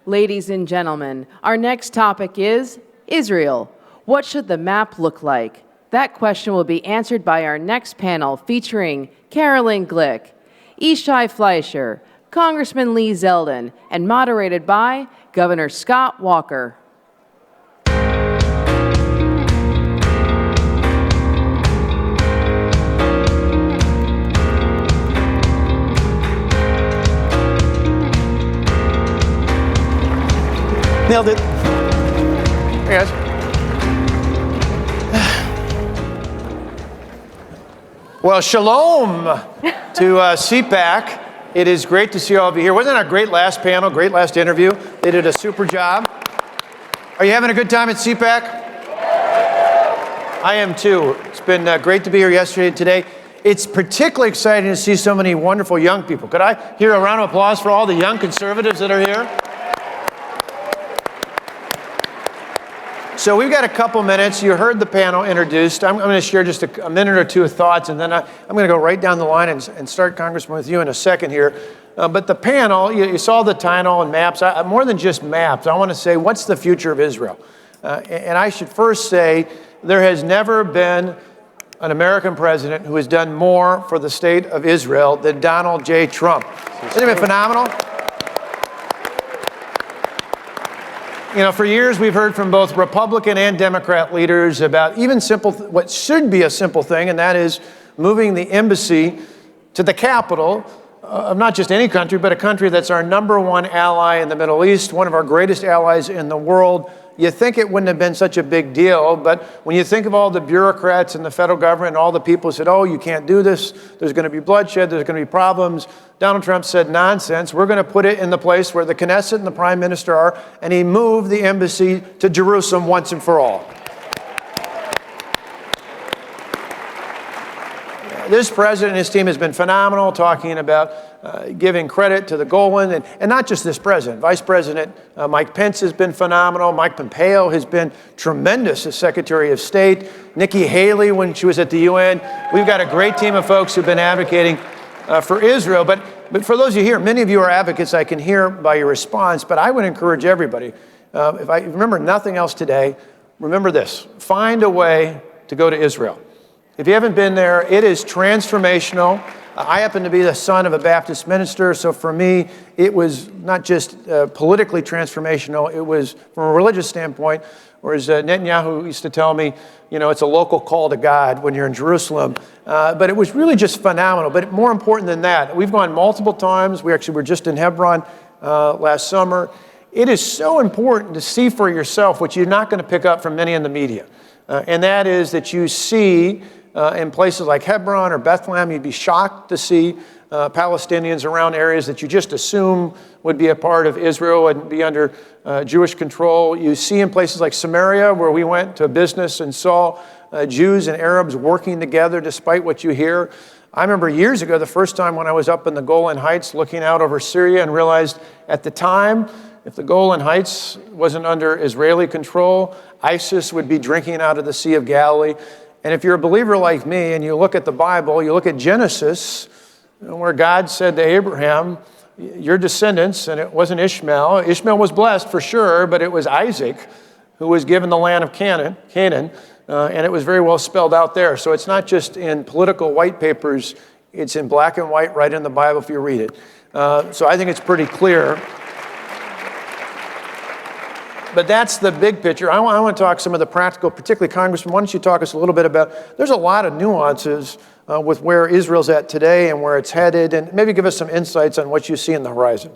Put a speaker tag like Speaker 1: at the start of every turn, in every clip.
Speaker 1: Ladies and gentlemen, our next topic is Israel. What should the map look like? That question will be answered by our next panel featuring Carolyn Glick, Yishai Fleisher, Congressman Lee Zeldin, and moderated by Governor Scott Walker.
Speaker 2: Nailed it. Hey guys. Well, shalom to CPAC. It is great to see all of you here. Wasn't that a great last panel, great last interview? They did a super job. Are you having a good time at CPAC? I am too. It's been great to be here yesterday and today. It's particularly exciting to see so many wonderful young people. Could I hear a round of applause for all the young conservatives that are here? So we've got a couple minutes. You heard the panel introduced. I'm going to share just a minute or two of thoughts, and then I'm going to go right down the line and start, Congressman, with you in a second here. But the panel, you saw the title and maps. More than just maps, I want to say, what's the future of Israel? And I should first say, there has never been an American president who has done more for the state of Israel than Donald J. Trump. Isn't it phenomenal? You know, for years we've heard from both Republican and Democrat leaders about even what should be a simple thing, and that is moving the embassy to the capital of not just any country, but a country that's our #1 ally in the Middle East, one of our greatest allies in the world. You think it wouldn't have been such a big deal, but when you think of all the bureaucrats in the federal government and all the people who said, oh, you can't do this, there's going to be bloodshed, there's going to be problems, Donald Trump said, nonsense, we're going to put it in the place where the Knesset and the Prime Minister are, and he moved the embassy to Jerusalem once and for all. This president and his team has been phenomenal, talking about giving credit to the Golan, and not just this president. Vice President Mike Pence has been phenomenal. Mike Pompeo has been tremendous as Secretary of State. Nikki Haley, when she was at the UN. We've got a great team of folks who've been advocating for Israel. But for those of you here, many of you are advocates, I can hear by your response, but I would encourage everybody, if I remember nothing else today, remember this: find a way to go to Israel. If you haven't been there, it is transformational. I happen to be the son of a Baptist minister, so for me, it was not just politically transformational, it was from a religious standpoint, whereas Netanyahu used to tell me, you know, it's a local call to God when you're in Jerusalem. But it was really just phenomenal. But more important than that, we've gone multiple times. We actually were just in Hebron last summer. It is so important to see for yourself what you're not going to pick up from many in the media. And that is that you see in places like Hebron or Bethlehem, you'd be shocked to see Palestinians around areas that you just assume would be a part of Israel and be under Jewish control. You see in places like Samaria, where we went to business and saw Jews and Arabs working together despite what you hear. I remember years ago, the first time when I was up in the Golan Heights looking out over Syria and realized at the time, if the Golan Heights wasn't under Israeli control, ISIS would be drinking out of the Sea of Galilee. And if you're a believer like me and you look at the Bible, you look at Genesis, where God said to Abraham, your descendants, and it wasn't Ishmael. Ishmael was blessed for sure, but it was Isaac who was given the land of Canaan, and it was very well spelled out there. So it's not just in political white papers, it's in black and white right in the Bible if you read it. So I think it's pretty clear. But that's the big picture. I want to talk some of the practical, particularly Congressman, why don't you talk us a little bit about, there's a lot of nuances with where Israel's at today and where it's headed, and maybe give us some insights on what you see in the horizon.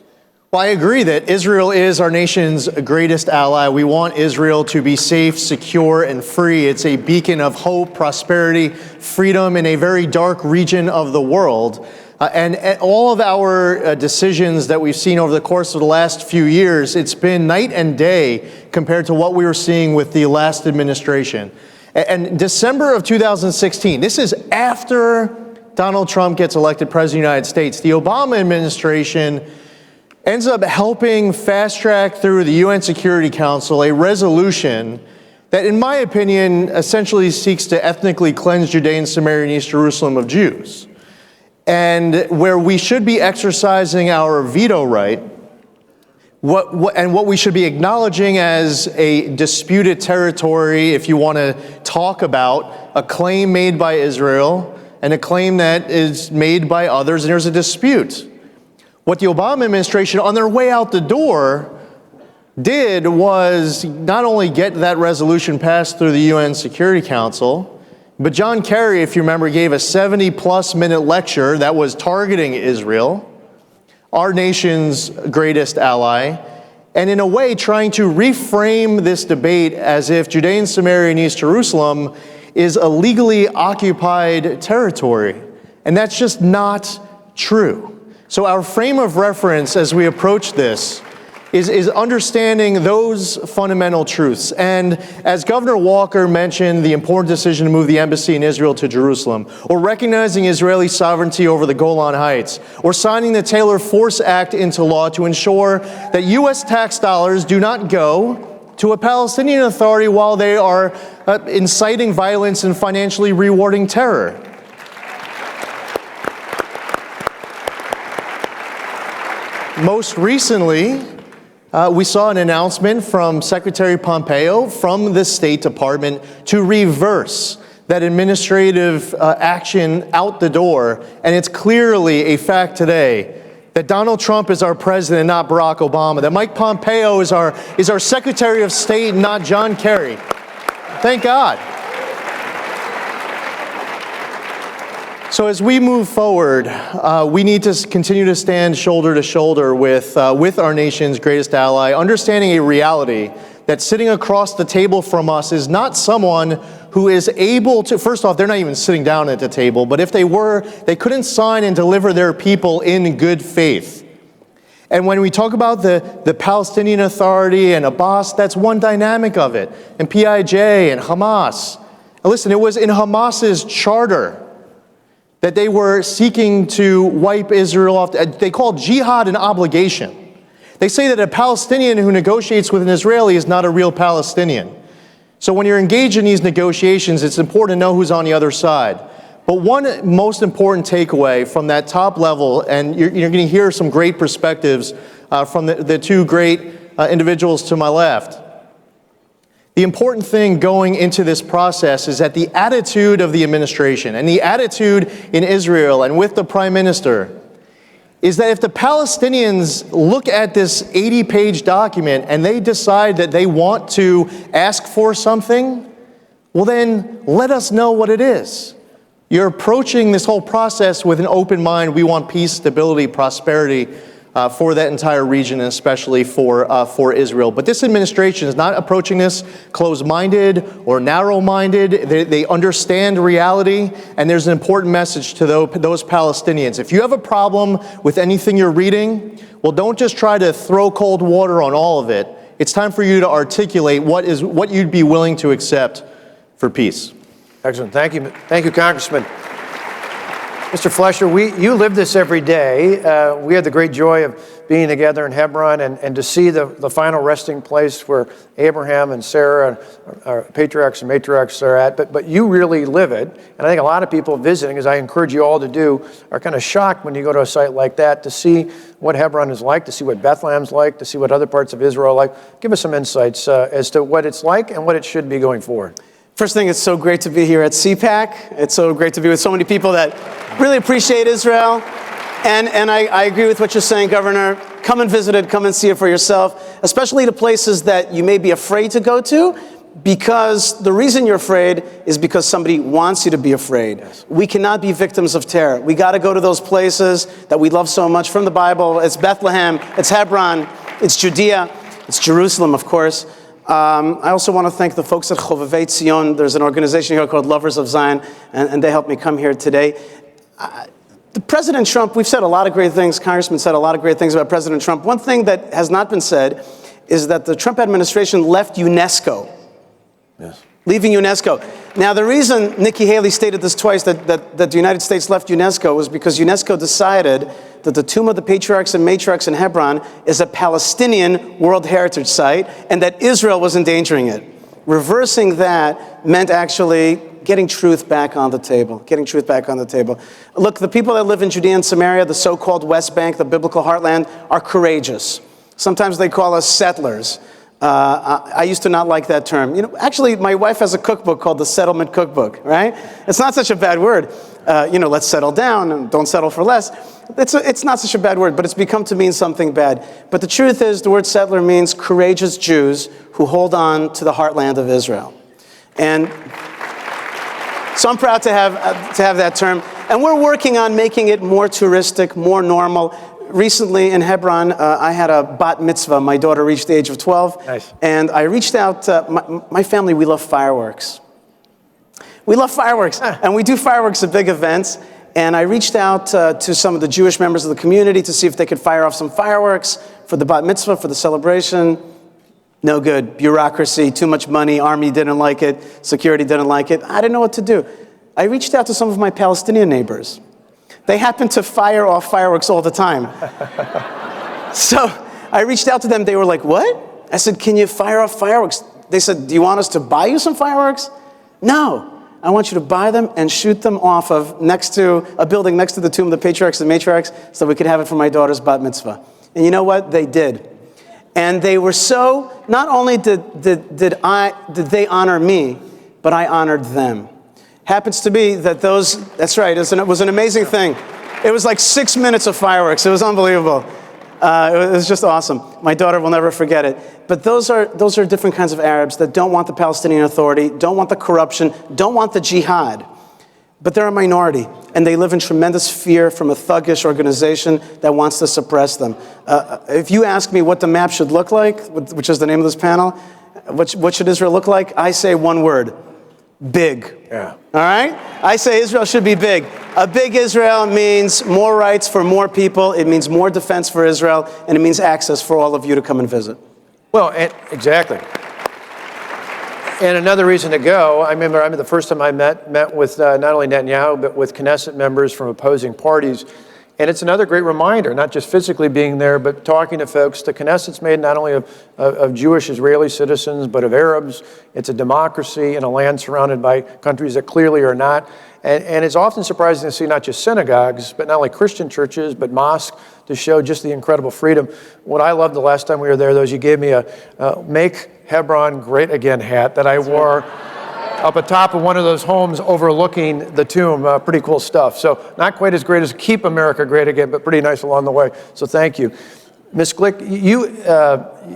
Speaker 3: Well, I agree that Israel is our nation's greatest ally. We want Israel to be safe, secure, and free. It's a beacon of hope, prosperity, freedom in a very dark region of the world. And all of our decisions that we've seen over the course of the last few years, it's been night and day compared to what we were seeing with the last administration. And December of 2016, this is after Donald Trump gets elected President of the United States, the Obama administration ends up helping fast track through the UN Security Council a resolution that, in my opinion, essentially seeks to ethnically cleanse Judea and Samaria and East Jerusalem of Jews. And where we should be exercising our veto right, what we should be acknowledging as a disputed territory, if you want to talk about a claim made by Israel and a claim that is made by others, and there's a dispute. What the Obama administration, on their way out the door, did was not only get that resolution passed through the UN Security Council, but John Kerry, if you remember, gave a 70-plus minute lecture that was targeting Israel, our nation's greatest ally, and in a way trying to reframe this debate as if Judea and Samaria and East Jerusalem is a legally occupied territory. And that's just not true. So our frame of reference as we approach this is understanding those fundamental truths. And as Governor Walker mentioned, the important decision to move the embassy in Israel to Jerusalem, or recognizing Israeli sovereignty over the Golan Heights, or signing the Taylor Force Act into law to ensure that U.S. tax dollars do not go to a Palestinian Authority while they are inciting violence and financially rewarding terror. Most recently, we saw an announcement from Secretary Pompeo from the State Department to reverse that administrative action out the door. And it's clearly a fact today that Donald Trump is our president, not Barack Obama, that Mike Pompeo is our Secretary of State, not John Kerry. Thank God. So as we move forward, we need to continue to stand shoulder to shoulder with our nation's greatest ally, understanding a reality that sitting across the table from us is not someone who is able to, first off, they're not even sitting down at the table, but if they were, they couldn't sign and deliver their people in good faith. And when we talk about the Palestinian Authority and Abbas, that's one dynamic of it, and PIJ and Hamas. And listen, it was in Hamas's charter that they were seeking to wipe Israel off. They call jihad an obligation. They say that a Palestinian who negotiates with an Israeli is not a real Palestinian. So when you're engaged in these negotiations, it's important to know who's on the other side. But one most important takeaway from that top level, and you're going to hear some great perspectives from the two great individuals to my left. The important thing going into this process is that the attitude of the administration and the attitude in Israel and with the Prime Minister is that if the Palestinians look at this 80-page document and they decide that they want to ask for something, well then let us know what it is. You're approaching this whole process with an open mind. We want peace, stability, prosperity for that entire region, and especially for Israel. But this administration is not approaching this closed-minded or narrow-minded. They understand reality, and there's an important message to those Palestinians. If you have a problem with anything you're reading, well, don't just try to throw cold water on all of it. It's time for you to articulate what you'd be willing to accept for peace.
Speaker 2: Excellent. Thank you, Congressman. Mr. Fleisher, you live this every day. We had the great joy of being together in Hebron and to see the final resting place where Abraham and Sarah, our patriarchs and matriarchs are at. But you really live it. And I think a lot of people visiting, as I encourage you all to do, are kind of shocked when you go to a site like that to see what Hebron is like, to see what Bethlehem's like, to see what other parts of Israel are like. Give us some insights as to what it's like and what it should be going forward.
Speaker 4: First thing, it's so great to be here at CPAC. It's so great to be with so many people that really appreciate Israel. And I agree with what you're saying, Governor. Come and visit it, come and see it for yourself, especially the places that you may be afraid to go to, because the reason you're afraid is because somebody wants you to be afraid. Yes. We cannot be victims of terror. We got to go to those places that we love so much from the Bible. It's Bethlehem, it's Hebron, it's Judea, it's Jerusalem, of course. I also want to thank the folks at Chovevei Tzion. There's an organization here called Lovers of Zion, and they helped me come here today. The President Trump, we've said a lot of great things. Congressman said a lot of great things about President Trump. One thing that has not been said is that the Trump administration left UNESCO.
Speaker 2: Yes.
Speaker 4: Leaving UNESCO. Now, the reason Nikki Haley stated this twice, that the United States left UNESCO, was because UNESCO decided that the Tomb of the Patriarchs and Matriarchs in Hebron is a Palestinian World Heritage Site, and that Israel was endangering it. Reversing that meant actually getting truth back on the table. Getting truth back on the table. Look, the people that live in Judea and Samaria, the so-called West Bank, the biblical heartland, are courageous. Sometimes they call us settlers. I used to not like that term. Actually, my wife has a cookbook called the Settlement Cookbook, right? It's not such a bad word. Let's settle down and don't settle for less. It's not such a bad word, but it's become to mean something bad. But the truth is, the word settler means courageous Jews who hold on to the heartland of Israel. And so I'm proud to have that term. And we're working on making it more touristic, more normal. Recently in Hebron, I had a bat mitzvah. My daughter reached the age of 12.
Speaker 2: Nice.
Speaker 4: And I reached out, my family, we love fireworks. We love fireworks. And we do fireworks at big events. And I reached out to some of the Jewish members of the community to see if they could fire off some fireworks for the bat mitzvah, for the celebration. No good. Bureaucracy, too much money. Army didn't like it. Security didn't like it. I didn't know what to do. I reached out to some of my Palestinian neighbors. They happen to fire off fireworks all the time. So I reached out to them. They were like, what? I said, can you fire off fireworks? They said, do you want us to buy you some fireworks? No. I want you to buy them and shoot them off of next to a building next to the tomb of the patriarchs and matriarchs so we could have it for my daughter's bat mitzvah. And you know what? They did. And they were so, not only did they honor me, but I honored them. Happens to be that that's right, it was an amazing thing. It was like 6 minutes of fireworks. It was unbelievable. It was just awesome. My daughter will never forget it. But those are different kinds of Arabs that don't want the Palestinian Authority, don't want the corruption, don't want the jihad. But they're a minority, and they live in tremendous fear from a thuggish organization that wants to suppress them. If you ask me what the map should look like, which is the name of this panel, what should Israel look like? I say one word: big.
Speaker 2: Yeah.
Speaker 4: All right? I say Israel should be big. A big Israel means more rights for more people. It means more defense for Israel, and it means access for all of you to come and visit.
Speaker 2: Well, exactly. And another reason to go, I remember the first time I met with not only Netanyahu, but with Knesset members from opposing parties. And it's another great reminder, not just physically being there, but talking to folks. The Knesset's made not only of Jewish Israeli citizens, but of Arabs. It's a democracy in a land surrounded by countries that clearly are not. And it's often surprising to see not just synagogues, but not only Christian churches, but mosques, to show just the incredible freedom. What I loved the last time we were there, though, is you gave me a Make Hebron Great Again hat that I wore up atop of one of those homes overlooking the tomb. Pretty cool stuff. So not quite as great as Keep America Great Again, but pretty nice along the way. So thank you. Ms. Glick,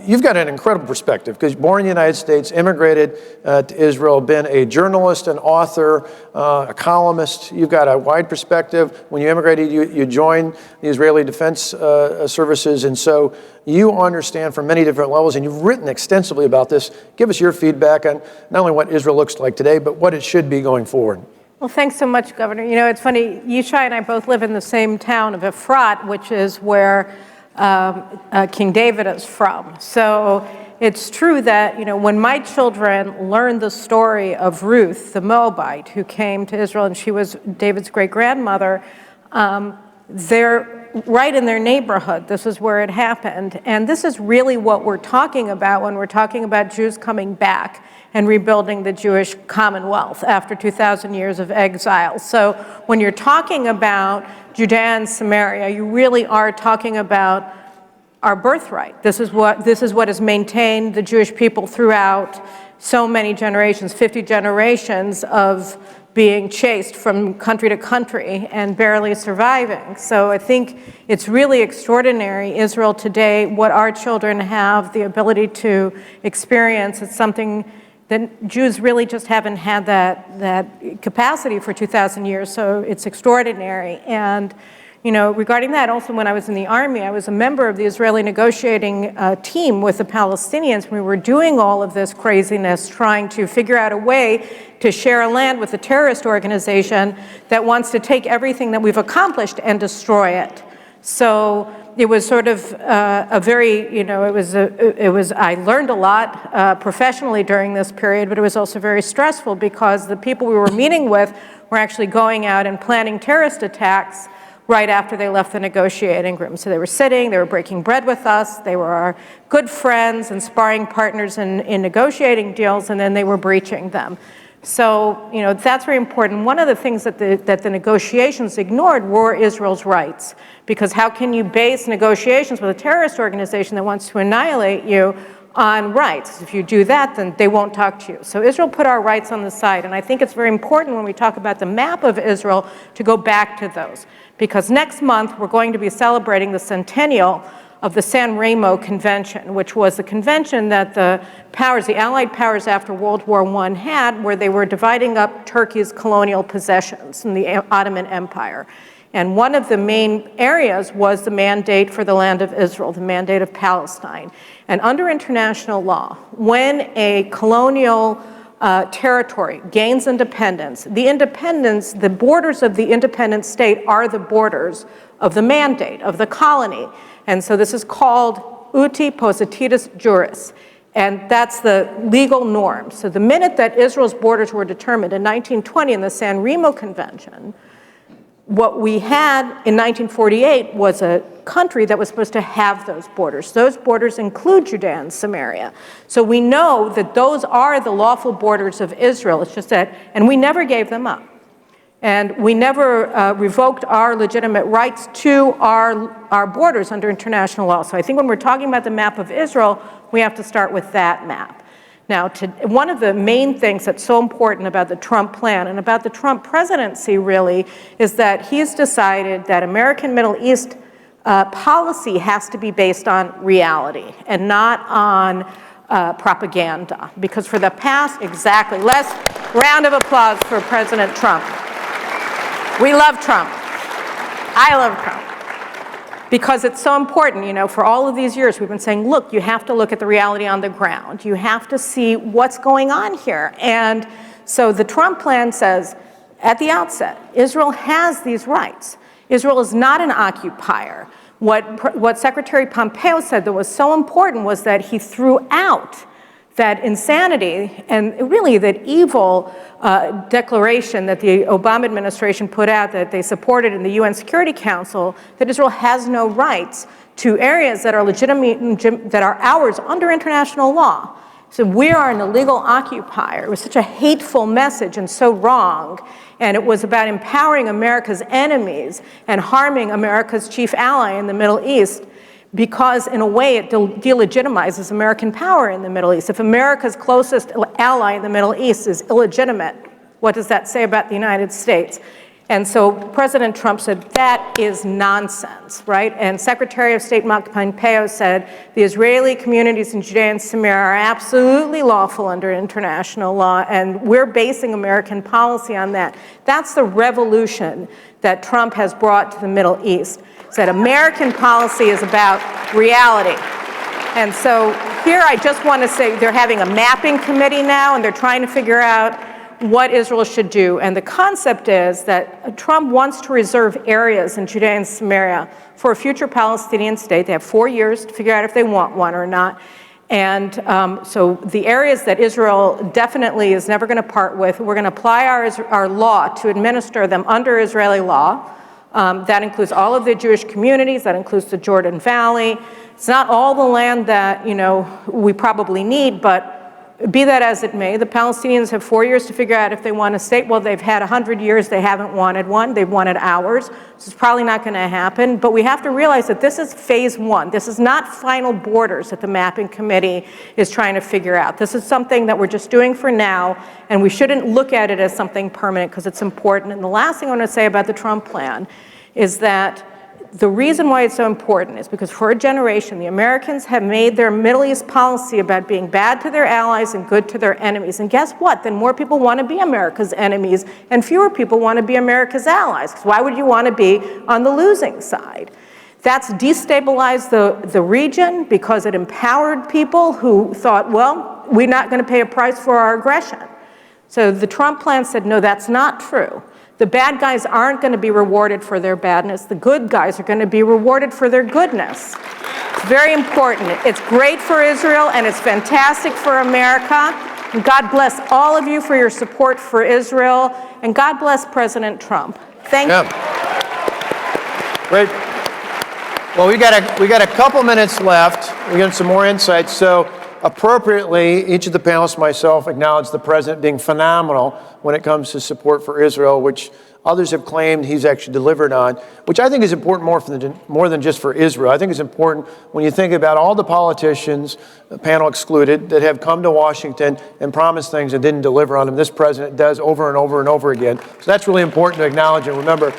Speaker 2: you've got an incredible perspective, because born in the United States, immigrated to Israel, been a journalist, an author, a columnist. You've got a wide perspective. When you immigrated, you joined the Israeli Defense Services, and so you understand from many different levels, and you've written extensively about this. Give us your feedback on not only what Israel looks like today, but what it should be going forward.
Speaker 5: Well, thanks so much, Governor. It's funny, Yishai and I both live in the same town of Efrat, which is where King David is from. So it's true that, when my children learned the story of Ruth, the Moabite, who came to Israel, and she was David's great-grandmother, they're right in their neighborhood. This is where it happened. And this is really what we're talking about when we're talking about Jews coming back and rebuilding the Jewish Commonwealth after 2,000 years of exile. So when you're talking about Judea and Samaria, you really are talking about our birthright. This is what has maintained the Jewish people throughout so many generations, 50 generations of being chased from country to country and barely surviving. So I think it's really extraordinary, Israel today, what our children have the ability to experience. It's something that Jews really just haven't had that capacity for 2,000 years, so it's extraordinary. And regarding that, also when I was in the Army, I was a member of the Israeli negotiating team with the Palestinians. We were doing all of this craziness, trying to figure out a way to share a land with a terrorist organization that wants to take everything that we've accomplished and destroy it. So it was sort of a very, I learned a lot professionally during this period, but it was also very stressful because the people we were meeting with were actually going out and planning terrorist attacks right after they left the negotiating room. So they were breaking bread with us, they were our good friends and sparring partners in negotiating deals, and then they were breaching them. So, that's very important. One of the things that the negotiations ignored were Israel's rights, because how can you base negotiations with a terrorist organization that wants to annihilate you on rights? If you do that, then they won't talk to you. So Israel put our rights on the side, and I think it's very important when we talk about the map of Israel to go back to those, because next month we're going to be celebrating the centennial of the San Remo Convention, which was the convention that the Allied powers after World War I had, where they were dividing up Turkey's colonial possessions in the Ottoman Empire. And one of the main areas was the mandate for the land of Israel, the mandate of Palestine. And under international law, when a colonial territory gains independence, the borders of the independent state are the borders of the mandate, of the colony. And so this is called uti possidetis juris, and that's the legal norm. So the minute that Israel's borders were determined in 1920 in the San Remo Convention, what we had in 1948 was a country that was supposed to have those borders. Those borders include Judea and Samaria. So we know that those are the lawful borders of Israel. It's just that, and we never gave them up. And we never revoked our legitimate rights to our borders under international law. So I think when we're talking about the map of Israel, we have to start with that map. Now, one of the main things that's so important about the Trump plan and about the Trump presidency, really, is that he's decided that American Middle East policy has to be based on reality and not on propaganda. Because for the past, exactly, last round of applause for President Trump. We love Trump. I love Trump. Because it's so important, for all of these years we've been saying, look, you have to look at the reality on the ground. You have to see what's going on here. And so the Trump plan says, at the outset, Israel has these rights. Israel is not an occupier. What Secretary Pompeo said that was so important was that he threw out that insanity and really that evil declaration that the Obama administration put out that they supported in the UN Security Council, that Israel has no rights to areas that are legitimate, that are ours under international law. So we are an illegal occupier. It was such a hateful message and so wrong. And it was about empowering America's enemies and harming America's chief ally in the Middle East, because in a way it delegitimizes American power in the Middle East. If America's closest ally in the Middle East is illegitimate, what does that say about the United States? And so President Trump said, that is nonsense, right? And Secretary of State Mike Pompeo said, the Israeli communities in Judea and Samaria are absolutely lawful under international law, and we're basing American policy on that. That's the revolution that Trump has brought to the Middle East. That American policy is about reality. And so here I just want to say they're having a mapping committee now, and they're trying to figure out what Israel should do. And the concept is that Trump wants to reserve areas in Judea and Samaria for a future Palestinian state. They have 4 years to figure out if they want one or not. And so the areas that Israel definitely is never going to part with, we're going to apply our law to administer them under Israeli law. That includes all of the Jewish communities, that includes the Jordan Valley. It's not all the land that, we probably need, but be that as it may, the Palestinians have 4 years to figure out if they want a state. Well, they've had 100 years, they haven't wanted one. They've wanted ours. This is probably not going to happen, but we have to realize that this is phase one. This is not final borders that the mapping committee is trying to figure out. This is something that we're just doing for now, and we shouldn't look at it as something permanent because it's important. And the last thing I want to say about the Trump plan is that the reason why it's so important is because for a generation, the Americans have made their Middle East policy about being bad to their allies and good to their enemies. And guess what? Then more people want to be America's enemies and fewer people want to be America's allies. Because why would you want to be on the losing side? That's destabilized the region because it empowered people who thought, well, we're not going to pay a price for our aggression. So the Trump plan said, no, that's not true. The bad guys aren't going to be rewarded for their badness. The good guys are going to be rewarded for their goodness. It's very important. It's great for Israel, and it's fantastic for America. And God bless all of you for your support for Israel. And God bless President Trump. Thank you.
Speaker 2: Great. Well, we got a couple minutes left. We got some more insights. So appropriately, each of the panelists, myself, acknowledge the president being phenomenal when it comes to support for Israel, which others have claimed he's actually delivered on, which I think is important more than just for Israel. I think it's important when you think about all the politicians, panel excluded, that have come to Washington and promised things and didn't deliver on them. This president does over and over and over again. So that's really important to acknowledge and remember.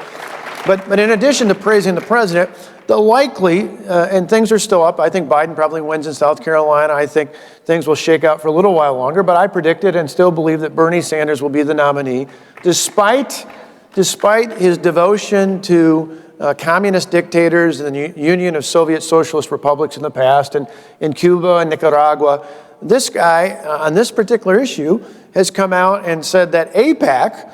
Speaker 2: But in addition to praising the president, the likely, and things are still up, I think Biden probably wins in South Carolina. I think things will shake out for a little while longer, but I predicted and still believe that Bernie Sanders will be the nominee, despite his devotion to communist dictators and the Union of Soviet Socialist Republics in the past, and in Cuba and Nicaragua. This guy, on this particular issue, has come out and said that AIPAC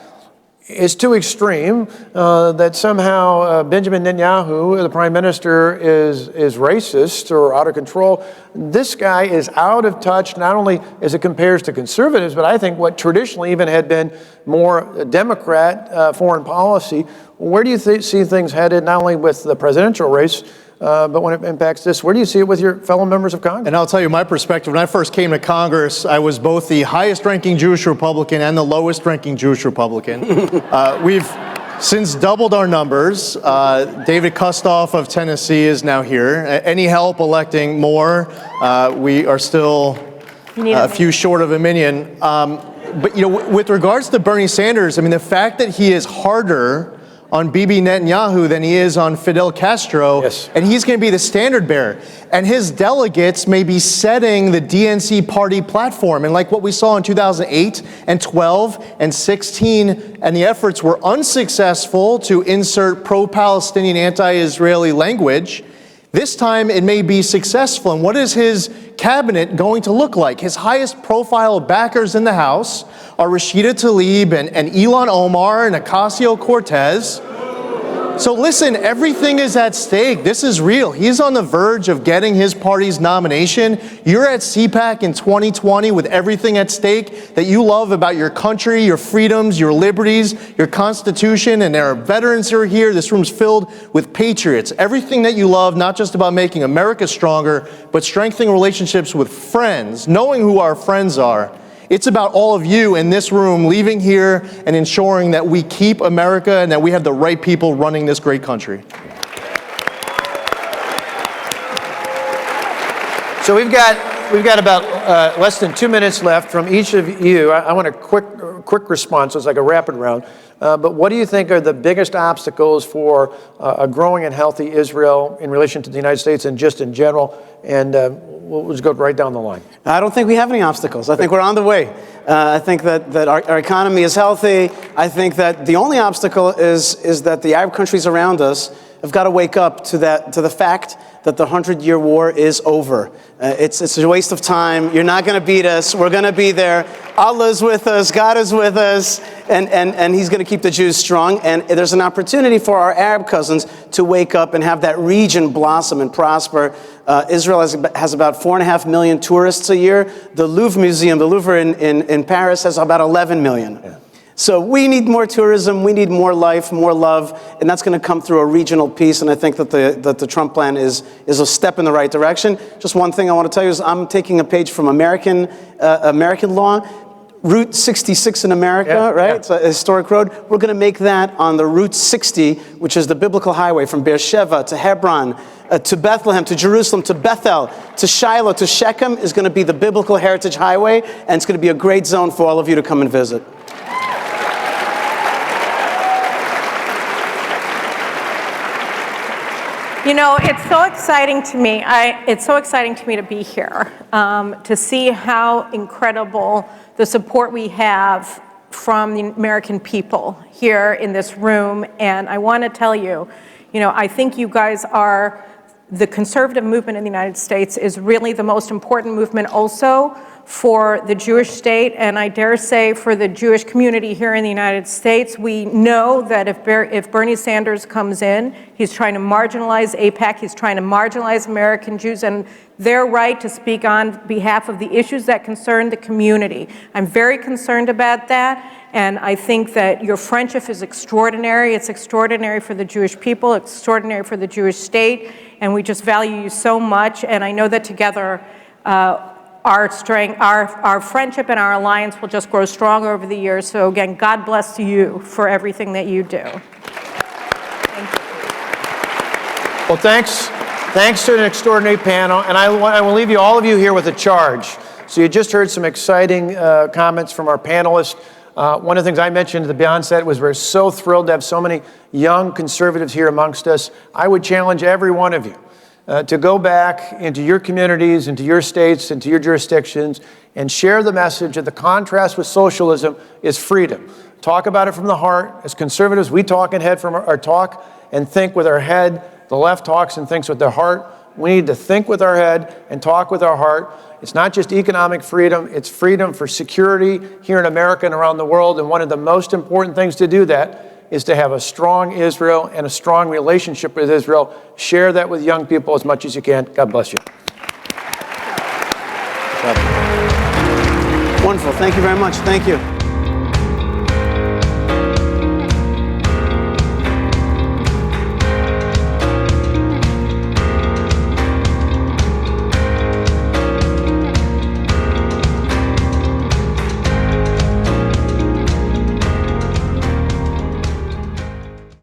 Speaker 2: is too extreme, that somehow Benjamin Netanyahu, the prime minister, is racist or out of control. This guy is out of touch, not only as it compares to conservatives, but I think what traditionally even had been more Democrat foreign policy. Where do you see things headed, not only with the presidential race, but when it impacts this, where do you see it with your fellow members of Congress?
Speaker 3: And I'll tell you my perspective. When I first came to Congress, I was both the highest-ranking Jewish Republican and the lowest-ranking Jewish Republican. We've since doubled our numbers. David Kustoff of Tennessee is now here. Any help electing more? We are still a few short of a minion. But with regards to Bernie Sanders, I mean, the fact that he is harder on Bibi Netanyahu than he is on Fidel Castro,
Speaker 2: yes,
Speaker 3: and he's going to be the standard bearer. And his delegates may be setting the DNC party platform. And like what we saw in 2008 and 12 and 16, and the efforts were unsuccessful to insert pro-Palestinian, anti-Israeli language, this time it may be successful. And what is his cabinet going to look like? His highest profile backers in the House are Rashida Tlaib and Ilhan Omar and Ocasio-Cortez. So listen, everything is at stake. This is real. He's on the verge of getting his party's nomination. You're at CPAC in 2020 with everything at stake that you love about your country, your freedoms, your liberties, your Constitution, and there are veterans who are here. This room's filled with patriots. Everything that you love, not just about making America stronger, but strengthening relationships with friends, knowing who our friends are. It's about all of you in this room leaving here and ensuring that we keep America and that we have the right people running this great country.
Speaker 2: So we've got about less than 2 minutes left from each of you. I want a quick response. So it's like a rapid round. But what do you think are the biggest obstacles for a growing and healthy Israel in relation to the United States and just in general? And we'll just go right down the line.
Speaker 4: I don't think we have any obstacles. I think we're on the way. I think that our economy is healthy. I think that the only obstacle is that the Arab countries around us have got to wake up to the fact that the 100-year war is over. It's a waste of time. You're not going to beat us. We're going to be there. Allah's with us. God is with us. And he's going to keep the Jews strong. And there's an opportunity for our Arab cousins to wake up and have that region blossom and prosper. Israel has about 4.5 million tourists a year. The Louvre Museum, the Louvre in Paris, has about 11 million. Yeah. So we need more tourism, we need more life, more love, and that's going to come through a regional peace. And I think that the Trump plan is a step in the right direction. Just one thing I want to tell you is I'm taking a page from American law. Route 66 in America, right? Yeah. It's a historic road. We're going to make that on the Route 60, which is the biblical highway from Beersheba to Hebron, to Bethlehem, to Jerusalem, to Bethel, to Shiloh, to Shechem, is going to be the biblical heritage highway, and it's going to be a great zone for all of you to come and visit.
Speaker 5: You know, it's so exciting to me. It's so exciting to me to be here, to see how incredible the support we have from the American people here in this room. And I want to tell you, I think you guys are, the conservative movement in the United States is really the most important movement also for the Jewish state, and I dare say for the Jewish community here in the United States. We know that if Bernie Sanders comes in, he's trying to marginalize AIPAC, he's trying to marginalize American Jews and their right to speak on behalf of the issues that concern the community. I'm very concerned about that, and I think that your friendship is extraordinary. It's extraordinary for the Jewish people, extraordinary for the Jewish state, and we just value you so much, and I know that together our strength, our friendship and our alliance will just grow stronger over the years. So again, God bless you for everything that you do. Thank you.
Speaker 2: Well, thanks to an extraordinary panel, and I will leave all of you here with a charge. So you just heard some exciting comments from our panelists. One of the things I mentioned at the onset was we're so thrilled to have so many young conservatives here amongst us. I would challenge every one of you to go back into your communities, into your states, into your jurisdictions, and share the message that the contrast with socialism is freedom. Talk about it from the heart. As conservatives, we talk and head from our talk and think with our head. The left talks and thinks with their heart. We need to think with our head and talk with our heart. It's not just economic freedom, it's freedom for security here in America and around the world. And one of the most important things to do that is to have a strong Israel and a strong relationship with Israel. Share that with young people as much as you can. God bless you.
Speaker 4: Wonderful. Thank you very much. Thank you.